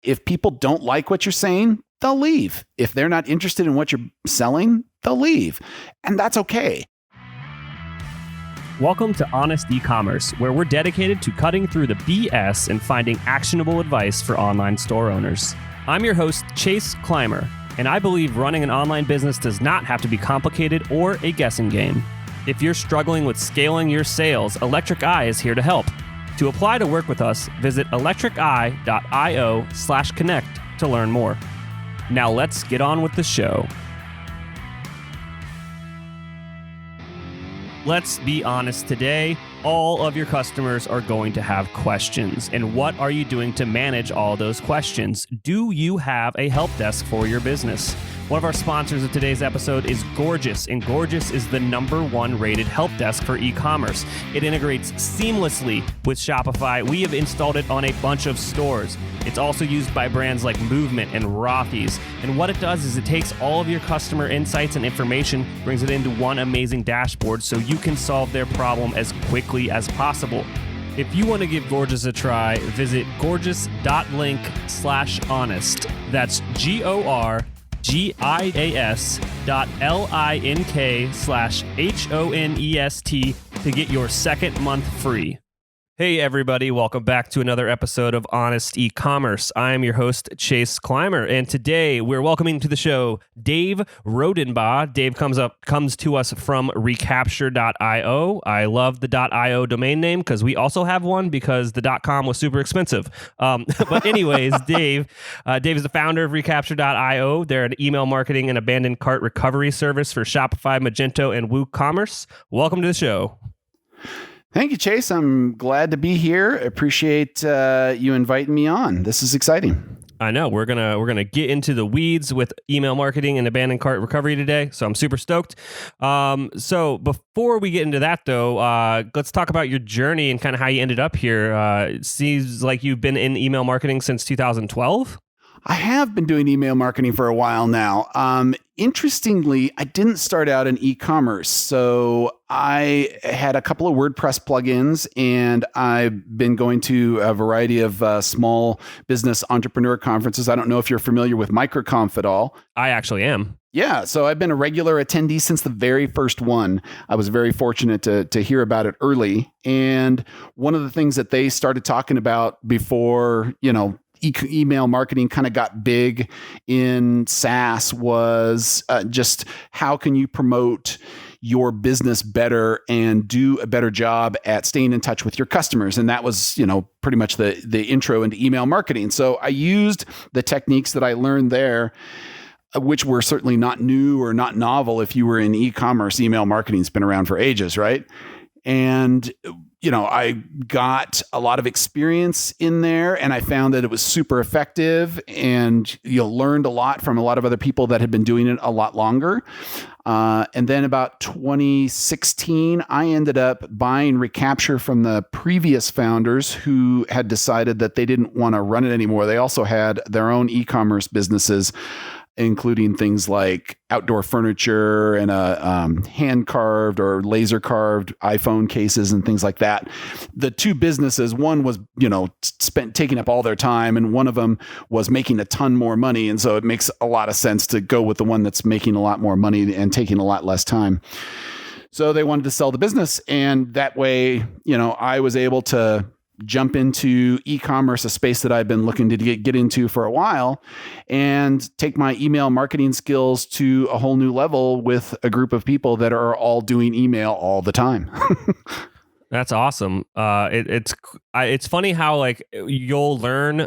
If people don't like what you're saying, they'll leave. If they're not interested in what you're selling, they'll leave. And that's okay. Welcome to Honest E-Commerce, where we're dedicated to cutting through the BS and finding actionable advice for online store owners. I'm your host, Chase Clymer, and I believe running an online business does not have to be complicated or a guessing game. If you're struggling with scaling your sales, Electric Eye is here to help. To apply to work with us, visit electriceye.io/connect to learn more. Now let's get on with the show. Let's be honest today, all of your customers are going to have questions. And what are you doing to manage all those questions? Do you have a help desk for your business? One of our sponsors of today's episode is Gorgias, and Gorgias is the #1 rated help desk for e-commerce. It integrates seamlessly with Shopify. We have installed it on a bunch of stores. It's also used by brands like Movement and Rothy's. And what it does is it takes all of your customer insights and information, brings it into one amazing dashboard so you can solve their problem as quickly as possible. If you want to give Gorgias a try, visit gorgias.link/honest. That's GORGIAS.LINK/HONEST to get your second month free. Hey everybody, welcome back to another episode of Honest E-Commerce. I am your host, Chase Clymer, and today we're welcoming to the show Dave Rodenbaugh. Dave comes to us from recapture.io. I love the .io domain name because we also have one because the .com was super expensive. But anyways, Dave is the founder of recapture.io. They're an email marketing and abandoned cart recovery service for Shopify, Magento, and WooCommerce. Welcome to the show. Thank you, Chase. I'm glad to be here. Appreciate you inviting me on. This is exciting. I know we're gonna get into the weeds with email marketing and abandoned cart recovery today, so I'm super stoked. So before we get into that, though, let's talk about your journey and kind of how you ended up here. It seems like you've been in email marketing since 2012. I have been doing email marketing for a while now. Interestingly, I didn't start out in e-commerce. So I had a couple of WordPress plugins, and I've been going to a variety of small business entrepreneur conferences. I don't know if you're familiar with MicroConf at all. I actually am. Yeah, so I've been a regular attendee since the very first one. I was very fortunate to hear about it early. And one of the things that they started talking about before, email marketing kind of got big in SaaS was just how can you promote your business better and do a better job at staying in touch with your customers. And that was, pretty much the intro into email marketing. So I used the techniques that I learned there, which were certainly not new or not novel. If you were in e-commerce, email marketing's been around for ages, right? And I got a lot of experience in there, and I found that it was super effective, and learned a lot from a lot of other people that had been doing it a lot longer. And then about 2016, I ended up buying Recapture from the previous founders who had decided that they didn't want to run it anymore. They also had their own e-commerce businesses, including things like outdoor furniture and hand-carved or laser-carved iPhone cases and things like that. The two businesses, one was, taking up all their time, and one of them was making a ton more money. And so it makes a lot of sense to go with the one that's making a lot more money and taking a lot less time. So they wanted to sell the business, and that way, I was able to jump into e-commerce, a space that I've been looking to get into for a while, and take my email marketing skills to a whole new level with a group of people that are all doing email all the time. That's awesome. It's funny how you'll learn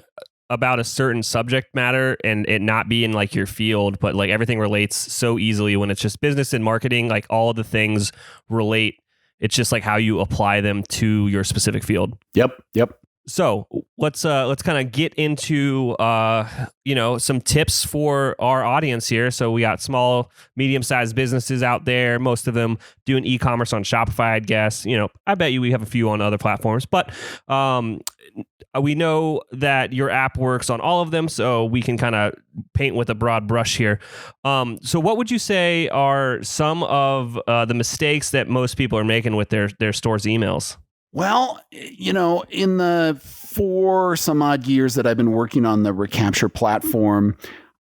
about a certain subject matter and it not be in your field, but everything relates so easily when it's just business and marketing. All of the things relate. It's just how you apply them to your specific field. Yep. So let's kind of get into some tips for our audience here. So we got small, medium-sized businesses out there. Most of them doing e-commerce on Shopify, I'd guess. I bet you we have a few on other platforms, but we know that your app works on all of them, so we can kind of paint with a broad brush here. So what would you say are some of the mistakes that most people are making with their store's emails? Well, in the 4 some odd years that I've been working on the Recapture platform,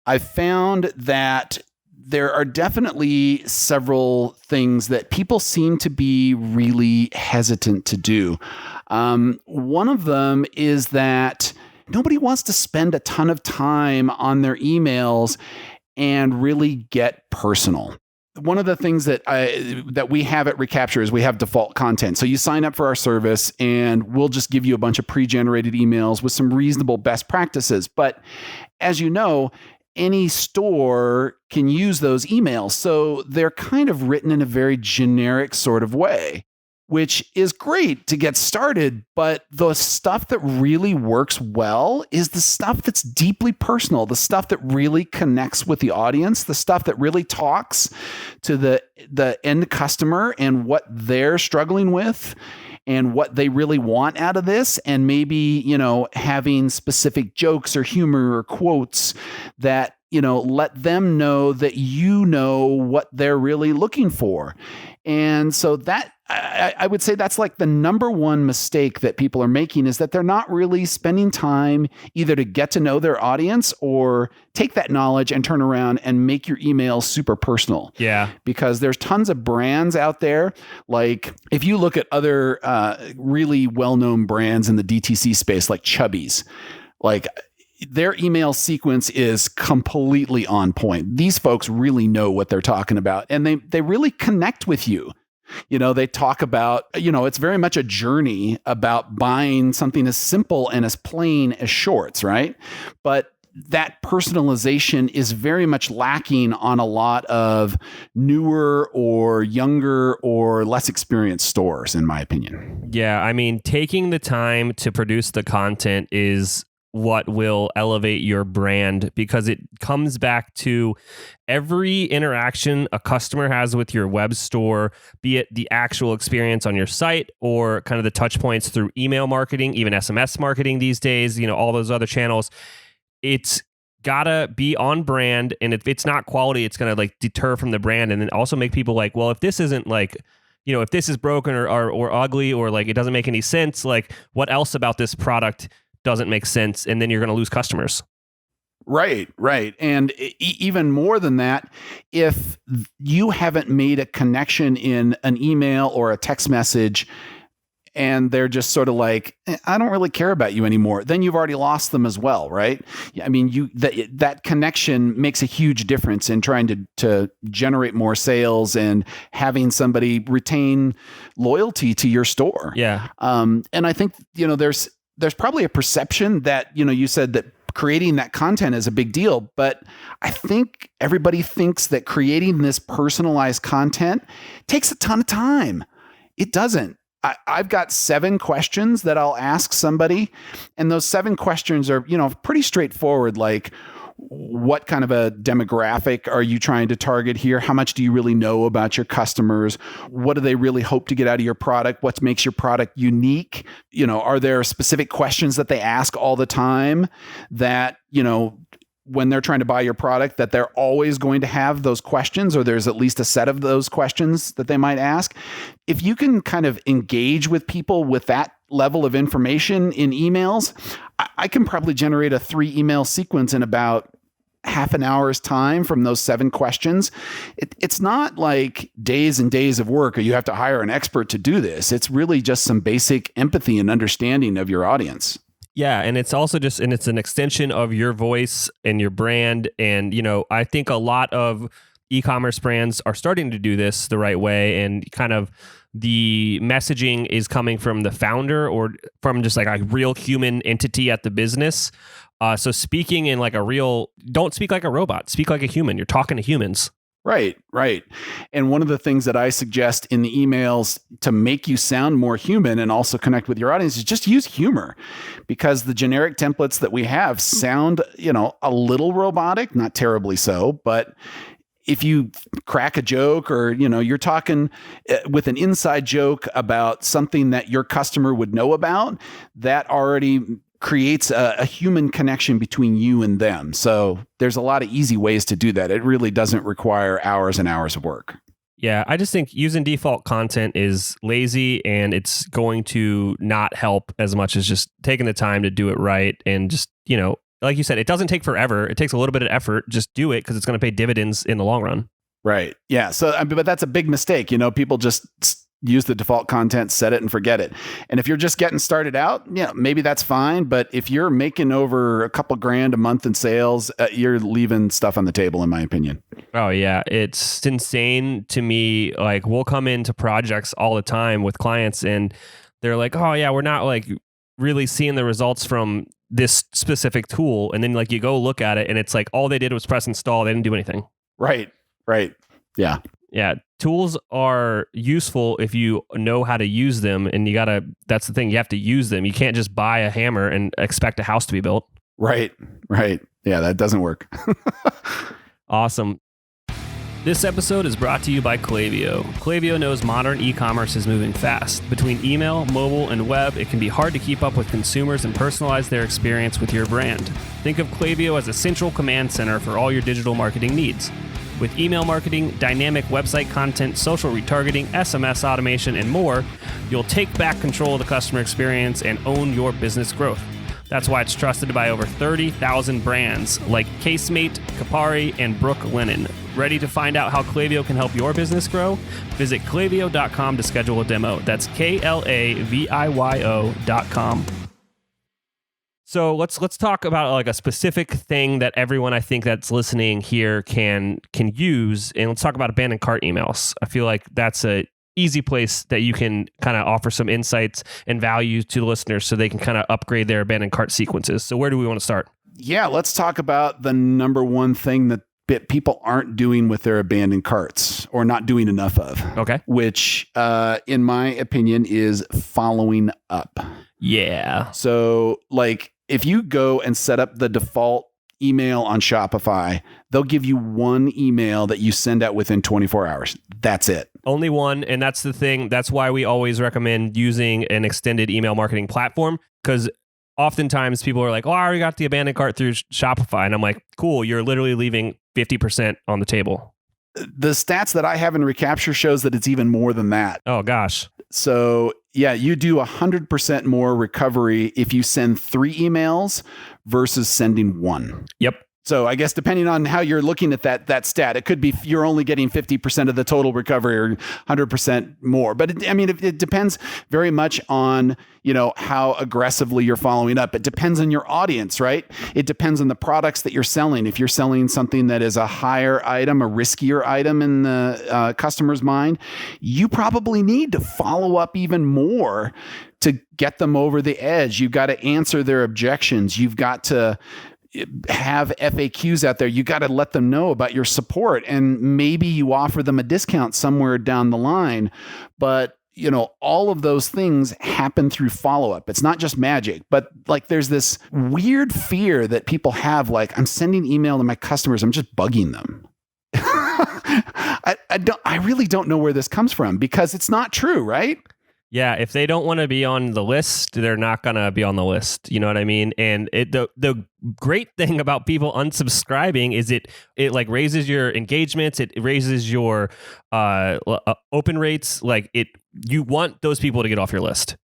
I found that there are definitely several things that people seem to be really hesitant to do. One of them is that nobody wants to spend a ton of time on their emails and really get personal. One of the things that we have at Recapture is we have default content. So you sign up for our service and we'll just give you a bunch of pre-generated emails with some reasonable best practices. But as you know, any store can use those emails. So they're kind of written in a very generic sort of way, which is great to get started. But the stuff that really works well is the stuff that's deeply personal, the stuff that really connects with the audience, the stuff that really talks to the end customer and what they're struggling with and what they really want out of this. And maybe, having specific jokes or humor or quotes that, let them know that what they're really looking for. And so that I would say that's like the number one mistake that people are making, is that they're not really spending time either to get to know their audience or take that knowledge and turn around and make your email super personal. Yeah. Because there's tons of brands out there. Like if you look at other really well-known brands in the DTC space, like Chubbies, like their email sequence is completely on point. These folks really know what they're talking about, and they really connect with you. They talk about, it's very much a journey about buying something as simple and as plain as shorts, right? But that personalization is very much lacking on a lot of newer or younger or less experienced stores, in my opinion. Yeah, I mean, taking the time to produce the content is what will elevate your brand, because it comes back to every interaction a customer has with your web store, be it the actual experience on your site or kind of the touch points through email marketing, even SMS marketing these days, all those other channels. It's gotta be on brand, and if it's not quality, it's gonna deter from the brand, and then also make people well, if this isn't if this is broken or ugly or it doesn't make any sense, what else about this product doesn't make sense, and then you're going to lose customers. Right. And even more than that, if you haven't made a connection in an email or a text message and they're just sort of I don't really care about you anymore, then you've already lost them as well, right? I mean, that connection makes a huge difference in trying to generate more sales and having somebody retain loyalty to your store. Yeah. And I think, there's probably a perception that, you said that creating that content is a big deal, but I think everybody thinks that creating this personalized content takes a ton of time. It doesn't. I've got 7 questions that I'll ask somebody, and those 7 questions are, pretty straightforward. Like, what kind of a demographic are you trying to target here? How much do you really know about your customers? What do they really hope to get out of your product? What makes your product unique? Are there specific questions that they ask all the time that, when they're trying to buy your product, that they're always going to have those questions, or there's at least a set of those questions that they might ask? If you can kind of engage with people with that level of information in emails, I can probably generate a 3 email sequence in about half an hour's time from those 7 questions. It's not like days and days of work, or you have to hire an expert to do this. It's really just some basic empathy and understanding of your audience. Yeah, and it's also it's an extension of your voice and your brand. And, I think a lot of e-commerce brands are starting to do this the right way, and kind of the messaging is coming from the founder or from just a real human entity at the business. So speaking in don't speak like a robot, speak like a human. You're talking to humans. Right. And one of the things that I suggest in the emails to make you sound more human and also connect with your audience is just use humor, because the generic templates that we have sound, a little robotic, not terribly so, but if you crack a joke, or, you're talking with an inside joke about something that your customer would know about, that already creates a human connection between you and them. So there's a lot of easy ways to do that. It really doesn't require hours and hours of work. Yeah, I just think using default content is lazy and it's going to not help as much as just taking the time to do it right. And just, like you said, it doesn't take forever. It takes a little bit of effort. Just do it because it's going to pay dividends in the long run. Right. Yeah. So, but that's a big mistake. People just use the default content, set it and forget it. And if you're just getting started out, maybe that's fine. But if you're making over a couple grand a month in sales, you're leaving stuff on the table, in my opinion. Oh yeah. It's insane to me. Like we'll come into projects all the time with clients and they're like, oh yeah, we're not like really seeing the results from this specific tool. And then like you go look at it and it's like all they did was press install. They didn't do anything. Right. Yeah. Yeah. Tools are useful if you know how to use them, and that's the thing, you have to use them. You can't just buy a hammer and expect a house to be built. Right. Yeah, that doesn't work. Awesome. This episode is brought to you by Klaviyo. Klaviyo knows modern e-commerce is moving fast. Between email, mobile, and web, it can be hard to keep up with consumers and personalize their experience with your brand. Think of Klaviyo as a central command center for all your digital marketing needs. With email marketing, dynamic website content, social retargeting, SMS automation, and more, you'll take back control of the customer experience and own your business growth. That's why it's trusted by over 30,000 brands like Casemate, Kapari, and Brooklinen. Ready to find out how Klaviyo can help your business grow? Visit klaviyo.com to schedule a demo. That's KLAVIYO.com. So let's talk about like a specific thing that everyone I think that's listening here can use, and let's talk about abandoned cart emails. I feel like that's a easy place that you can kind of offer some insights and value to the listeners so they can kind of upgrade their abandoned cart sequences. So where do we want to start? Yeah, let's talk about the number one thing that people aren't doing with their abandoned carts or not doing enough of. Okay. Which, in my opinion, is following up. Yeah. So like if you go and set up the default email on Shopify, they'll give you one email that you send out within 24 hours. That's it. Only one. And that's the thing. That's why we always recommend using an extended email marketing platform, because oftentimes people are like, oh, I already got the abandoned cart through Shopify. And I'm like, cool, you're literally leaving 50% on the table. The stats that I have in Recapture shows that it's even more than that. Oh, gosh. So yeah, you do 100% more recovery if you send 3 emails versus sending 1. Yep. So I guess depending on how you're looking at that stat, it could be you're only getting 50% of the total recovery or 100% more. But it depends very much on, how aggressively you're following up. It depends on your audience, right? It depends on the products that you're selling. If you're selling something that is a higher item, a riskier item in the customer's mind, you probably need to follow up even more to get them over the edge. You've got to answer their objections. You've got to have FAQs out there. You got to let them know about your support, and maybe you offer them a discount somewhere down the line. But all of those things happen through follow-up. It's not just magic, but like there's this weird fear that people have, like, I'm sending email to my customers, I'm just bugging them. I really don't know where this comes from, because it's not true, right? Yeah, if they don't want to be on the list, they're not going to be on the list. You know what I mean? And the great thing about people unsubscribing is it like raises your engagements, it raises your open rates. Like you want those people to get off your list.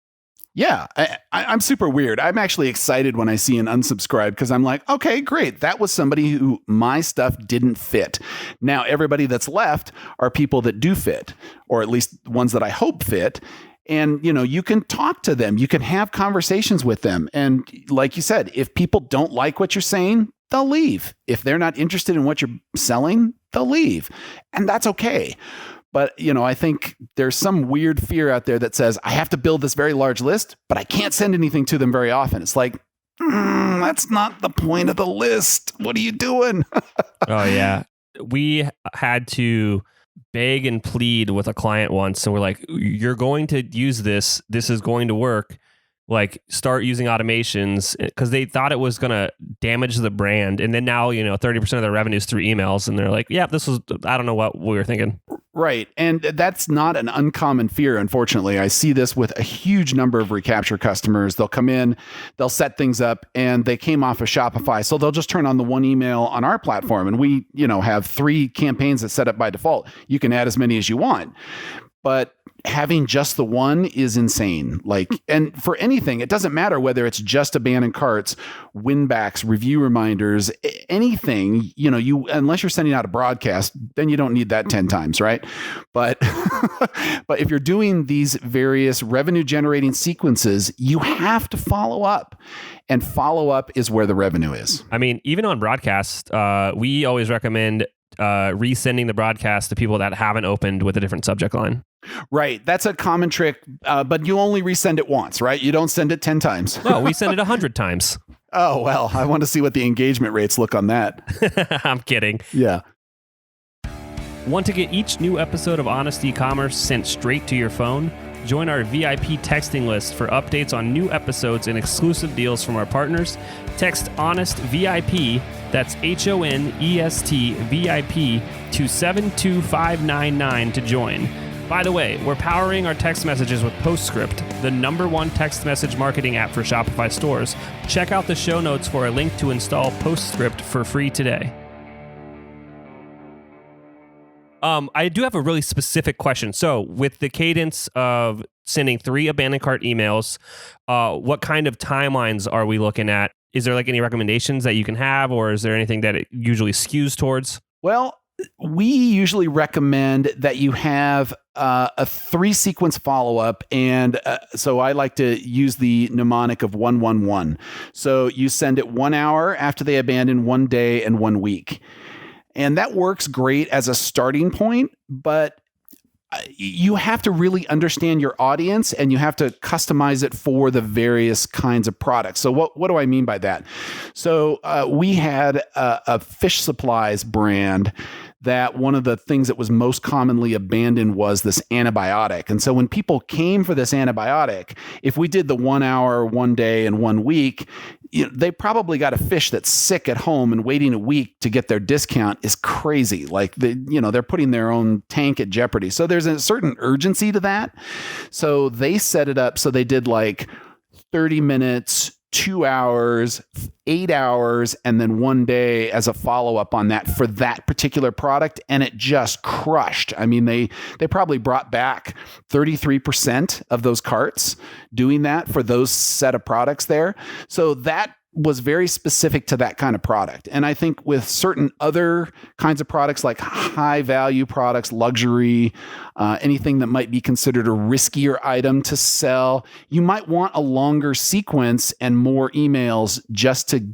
Yeah, I'm super weird. I'm actually excited when I see an unsubscribe, because I'm like, okay, great. That was somebody who my stuff didn't fit. Now, everybody that's left are people that do fit, or at least ones that I hope fit. And, you can talk to them. You can have conversations with them. And like you said, if people don't like what you're saying, they'll leave. If they're not interested in what you're selling, they'll leave. And that's okay. But, I think there's some weird fear out there that says, I have to build this very large list, but I can't send anything to them very often. It's like, that's not the point of the list. What are you doing? Oh, yeah. We had to beg and plead with a client once, and we're like, you're going to use this is going to work, like start using automations, because they thought it was going to damage the brand. And then now 30% of their revenue is through emails, and they're like, yeah, this was, I don't know what we were thinking. Right. And that's not an uncommon fear, unfortunately. I see this with a huge number of recapture customers. They'll come in, they'll set things up, and they came off of Shopify. So they'll just turn on the one email on our platform. And we, have 3 campaigns that set up by default. You can add as many as you want. But having just the one is insane. And for anything, it doesn't matter whether it's just abandoned carts, win-backs, review reminders, anything, unless you're sending out a broadcast, then you don't need that 10 times, right? But, but if you're doing these various revenue generating sequences, you have to follow up. And follow up is where the revenue is. I mean, even on broadcast, we always recommend resending the broadcast to people that haven't opened with a different subject line. Right. That's a common trick, but you only resend it once, right? You don't send it 10 times. No, we send it 100 times. Oh, well, I want to see what the engagement rates look on that. I'm kidding. Yeah. Want to get each new episode of Honest E-commerce sent straight to your phone? Join our VIP texting list for updates on new episodes and exclusive deals from our partners. Text Honest VIP, that's HONEST VIP, to 72599 to join. By the way, we're powering our text messages with Postscript, the #1 text message marketing app for Shopify stores. Check out the show notes for a link to install Postscript for free today. I do have a really specific question. So with the cadence of sending 3 abandoned cart emails, what kind of timelines are we looking at? Is there any recommendations that you can have, or is there anything that it usually skews towards? Well, we usually recommend that you have a 3-sequence follow-up. And so I like to use the mnemonic of 111. So you send it 1 hour after they abandon, 1 day, and 1 week. And that works great as a starting point, but you have to really understand your audience and you have to customize it for the various kinds of products. So what do I mean by that? So we had a fish supplies brand that one of the things that was most commonly abandoned was this antibiotic. And so when people came for this antibiotic, if we did the 1 hour, 1 day, and 1 week, they probably got a fish that's sick at home, and waiting a week to get their discount is crazy. They're putting their own tank at jeopardy. So there's a certain urgency to that. So they set it up so they did 30 minutes, 2 hours, 8 hours, and then 1 day as a follow-up on that for that particular product. And it just crushed. I mean, they probably brought back 33% of those carts doing that for those set of products there. So that was very specific to that kind of product. And I think with certain other kinds of products, like high value products, luxury, anything that might be considered a riskier item to sell, you might want a longer sequence and more emails just to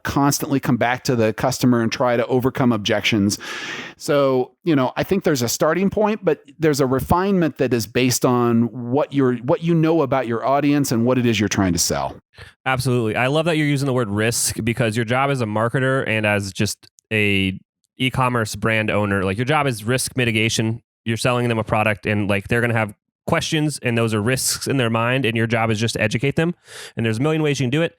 constantly come back to the customer and try to overcome objections. So, I think there's a starting point, but there's a refinement that is based on what you know about your audience and what it is you're trying to sell. Absolutely. I love that you're using the word risk, because your job as a marketer and as just a e-commerce brand owner, your job is risk mitigation. You're selling them a product and they're going to have questions, and those are risks in their mind, and your job is just to educate them. And there's a million ways you can do it.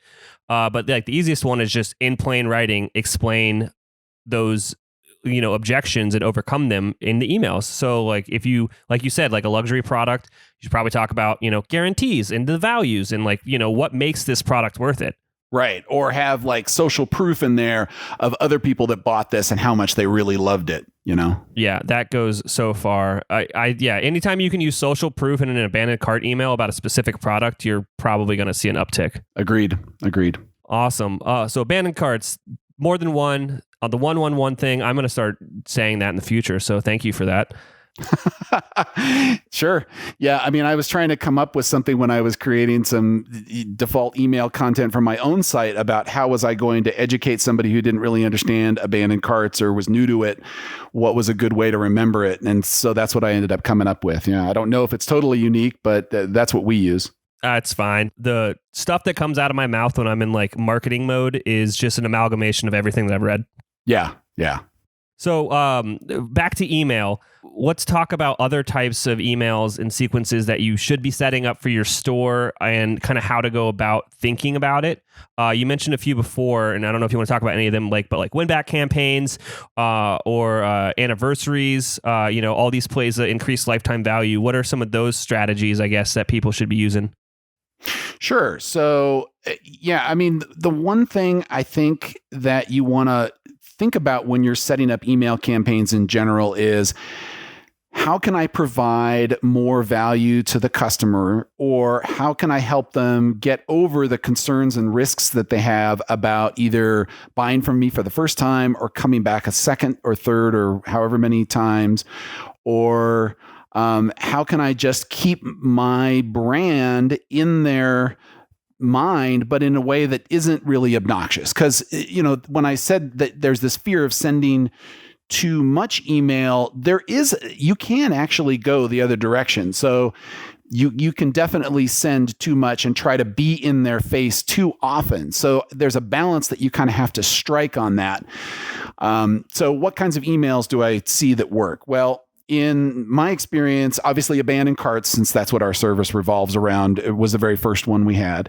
But the easiest one is just in plain writing, explain those, objections and overcome them in the emails. So if you, like you said, a luxury product, you should probably talk about, guarantees and the values and what makes this product worth it. Right. Or have social proof in there of other people that bought this and how much they really loved it, Yeah, that goes so far. Anytime you can use social proof in an abandoned cart email about a specific product, you're probably going to see an uptick. Agreed. Awesome. So abandoned carts, more than one. On the 111 thing, I'm going to start saying that in the future. So thank you for that. Sure. Yeah. I mean, I was trying to come up with something when I was creating some default email content for my own site about how was I going to educate somebody who didn't really understand abandoned carts or was new to it, what was a good way to remember it. And so that's what I ended up coming up with. I don't know if it's totally unique, but that's what we use. It's fine. The stuff that comes out of my mouth when I'm in marketing mode is just an amalgamation of everything that I've read. Yeah. So back to email. Let's talk about other types of emails and sequences that you should be setting up for your store and kind of how to go about thinking about it. You mentioned a few before, and I don't know if you want to talk about any of them, but like win-back campaigns or anniversaries, all these plays that increase lifetime value. What are some of those strategies, I guess, that people should be using? Sure. So, the one thing I think that you want to think about when you're setting up email campaigns in general is, how can I provide more value to the customer, or how can I help them get over the concerns and risks that they have about either buying from me for the first time or coming back a second or third or however many times, or how can I just keep my brand in their mind, but in a way that isn't really obnoxious? Because, when I said that there's this fear of sending too much email, you can actually go the other direction. So you can definitely send too much and try to be in their face too often. So there's a balance that you kind of have to strike on that. So what kinds of emails do I see that work? Well, in my experience, obviously abandoned carts, since that's what our service revolves around, it was the very first one we had.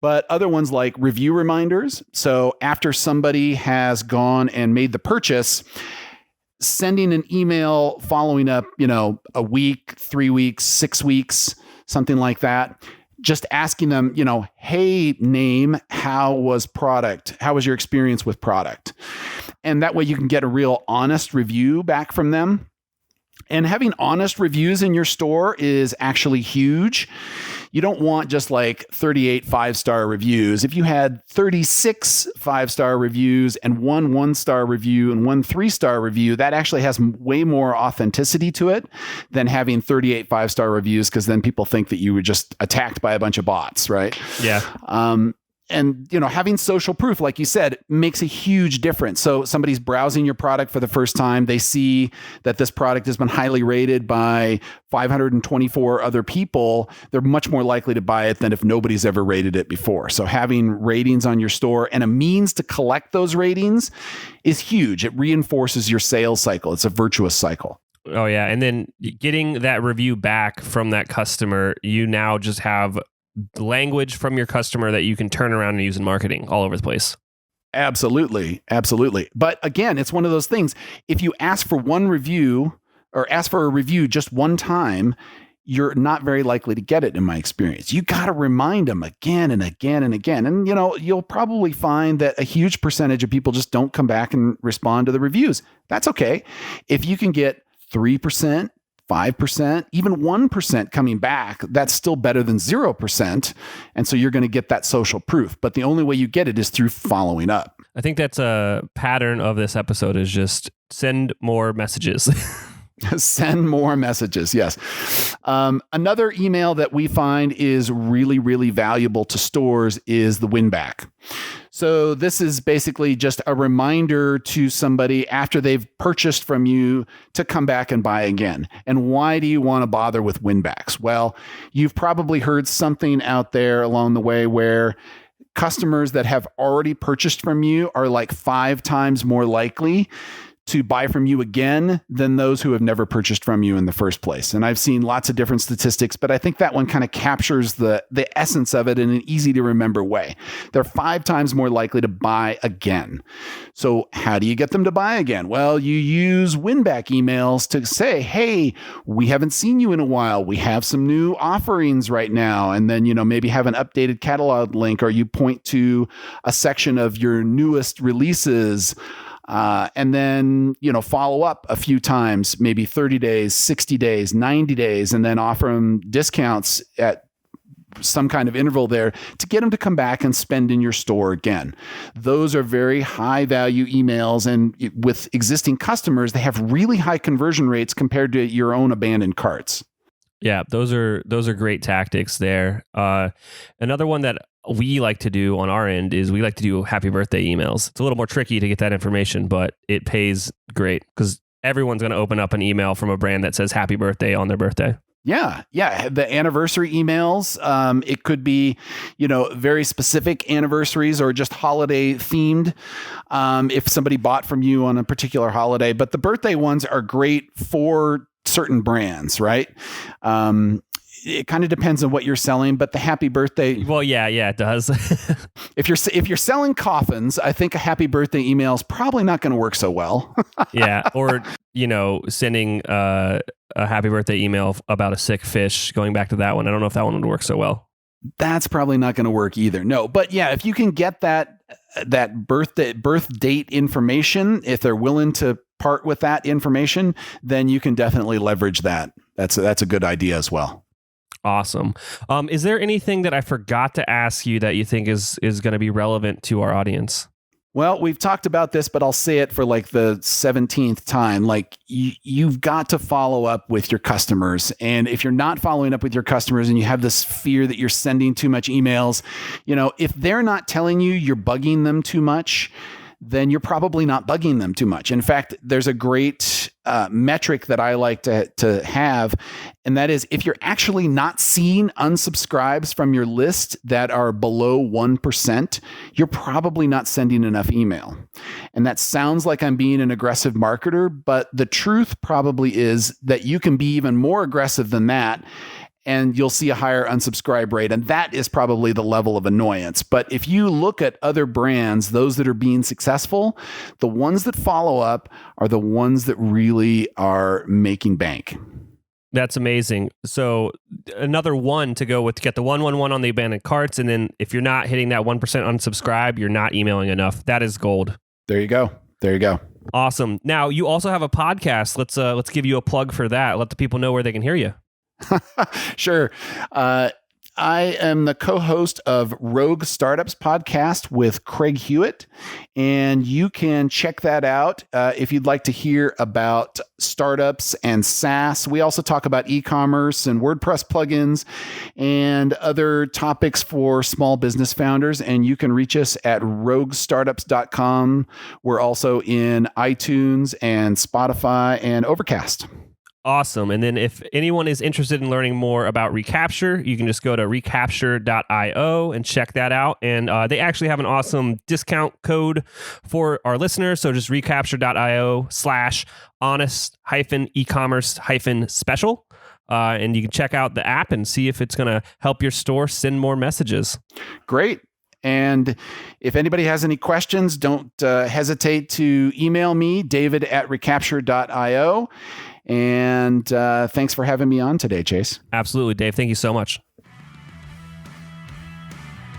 But other ones like review reminders. So after somebody has gone and made the purchase, sending an email following up, a week, 3 weeks, 6 weeks, something like that. Just asking them, hey, name, how was product? How was your experience with product? And that way you can get a real honest review back from them. And having honest reviews in your store is actually huge. You don't want just like 38 5-star reviews. If you had 36 5-star reviews and 1 1-star review and 1 3-star review, that actually has way more authenticity to it than having 38 5-star reviews, because then people think that you were just attacked by a bunch of bots, right? Yeah. And, having social proof, like you said, makes a huge difference. So somebody's browsing your product for the first time. They see that this product has been highly rated by 524 other people. They're much more likely to buy it than if nobody's ever rated it before. So having ratings on your store and a means to collect those ratings is huge. It reinforces your sales cycle. It's a virtuous cycle. Oh, yeah. And then getting that review back from that customer, you now just have language from your customer that you can turn around and use in marketing all over the place. Absolutely. Absolutely. But again, it's one of those things. If you ask for one review or ask for a review just one time, you're not very likely to get it, in my experience. You got to remind them again and again and again. And, you'll probably find that a huge percentage of people just don't come back and respond to the reviews. That's okay. If you can get 3%, 5%, even 1% coming back, that's still better than 0%. And so you're going to get that social proof. But the only way you get it is through following up. I think that's a pattern of this episode, is just send more messages. Send more messages. Yes. Another email that we find is really, really valuable to stores is the win back. So this is basically just a reminder to somebody after they've purchased from you to come back and buy again. And why do you want to bother with win backs? Well, you've probably heard something out there along the way where customers that have already purchased from you are like 5 times more likely to buy from you again than those who have never purchased from you in the first place. And I've seen lots of different statistics, but I think that one kind of captures the essence of it in an easy to remember way. They're 5 times more likely to buy again. So how do you get them to buy again? Well, you use win-back emails to say, hey, we haven't seen you in a while. We have some new offerings right now. And then, maybe have an updated catalog link, or you point to a section of your newest releases. And then, follow up a few times, maybe 30 days, 60 days, 90 days, and then offer them discounts at some kind of interval there to get them to come back and spend in your store again. Those are very high value emails. And with existing customers, they have really high conversion rates compared to your own abandoned carts. Yeah, those are great tactics there. Another one that we like to do on our end is we like to do happy birthday emails. It's a little more tricky to get that information, but it pays great because everyone's going to open up an email from a brand that says happy birthday on their birthday. Yeah. The anniversary emails. It could be, very specific anniversaries or just holiday themed. If somebody bought from you on a particular holiday, but the birthday ones are great for certain brands, right? It kind of depends on what you're selling, but the happy birthday. Well, yeah, it does. If you're selling coffins, I think a happy birthday email is probably not going to work so well. Yeah, or sending a happy birthday email about a sick fish. Going back to that one, I don't know if that one would work so well. That's probably not going to work either. No, but yeah, if you can get that birth date information, if they're willing to part with that information, then you can definitely leverage that. That's a good idea as well. Awesome. Is there anything that I forgot to ask you that you think is going to be relevant to our audience? Well, we've talked about this, but I'll say it for like the 17th time. Like you've got to follow up with your customers. And if you're not following up with your customers and you have this fear that you're sending too much emails, if they're not telling you you're bugging them too much, then you're probably not bugging them too much. In fact, there's a great metric that I like to have, and that is if you're actually not seeing unsubscribes from your list that are below 1%, you're probably not sending enough email. And that sounds like I'm being an aggressive marketer, but the truth probably is that you can be even more aggressive than that, and you'll see a higher unsubscribe rate. And that is probably the level of annoyance. But if you look at other brands, those that are being successful, the ones that follow up are the ones that really are making bank. That's amazing. So another one to go with to get the 111 on the abandoned carts. And then if you're not hitting that 1% unsubscribe, you're not emailing enough. That is gold. There you go. Awesome. Now you also have a podcast. Let's give you a plug for that. Let the people know where they can hear you. Sure. I am the co-host of Rogue Startups podcast with Craig Hewitt, and you can check that out if you'd like to hear about startups and SaaS. We also talk about e-commerce and WordPress plugins and other topics for small business founders, and you can reach us at roguestartups.com. We're also in iTunes and Spotify and Overcast. Awesome. And then if anyone is interested in learning more about Recapture, you can just go to recapture.io and check that out. And they actually have an awesome discount code for our listeners. So just recapture.io/honest-ecommerce-special. And you can check out the app and see if it's going to help your store send more messages. Great. And if anybody has any questions, don't hesitate to email me, david@recapture.io. And thanks for having me on today, Chase. Absolutely, Dave. Thank you so much.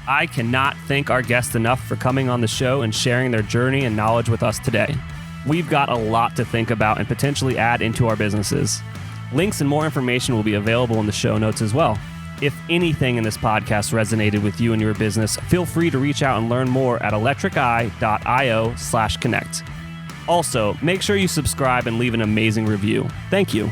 I cannot thank our guests enough for coming on the show and sharing their journey and knowledge with us today. We've got a lot to think about and potentially add into our businesses. Links and more information will be available in the show notes as well. If anything in this podcast resonated with you and your business, feel free to reach out and learn more at electriceye.io/connect. Also, make sure you subscribe and leave an amazing review. Thank you.